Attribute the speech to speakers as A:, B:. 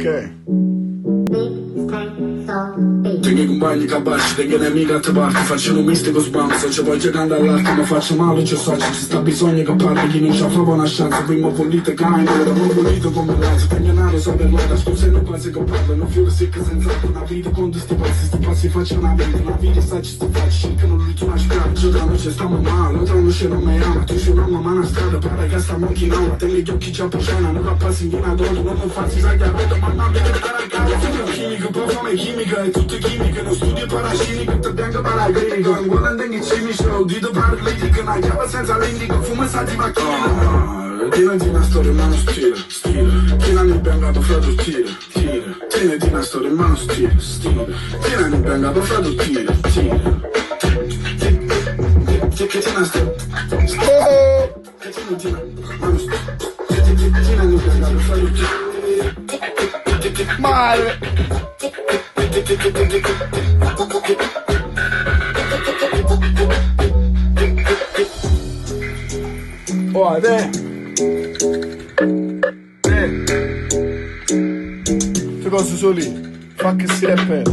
A: Ok.
B: Tengo i compagni capaci, tengo nemiche a te parti. Faccio un mistico spazio, c'è poi giocando all'arte. Ma faccio male, c'è so, ci sta bisogno che parli. Chi non c'ha proprio una chance, prima volite cani. Ora non volito come razzo, tengo naro so per l'ora. Scusa non pensi che parlo, non fiore secca senza una vita. Con sti passi faccio una vita. Una vita sta ci sto faccio, che non lui tu una spiaggia. Giocando ci stiamo male, l'altro non ce non mi ama. Tu c'è una mano a strada, pare che sta manchinando. Tengo gli occhi già pacciana, non la passi in una donna. Non farsi sai che avete, ma non devi stare a casa. Chimica, poi fame chimica, è tutto chimica. Non studio parascenico, te tengo paragrico. Non guardando i cimici, ho udito paralitico. Una chiave senza l'indico, fumo stati macchina. Tieniti una storia in mano, stile. Tieniti il bengato, fratello, tira. Tieniti una storia in mano, stile. Tieniti il bengato, fratello, tira. Tieniti una storia. Tieniti una mano, tieniti il bengato, fratello, tira.
A: Male. Oh, che cosa sono lì? Fa che si repete.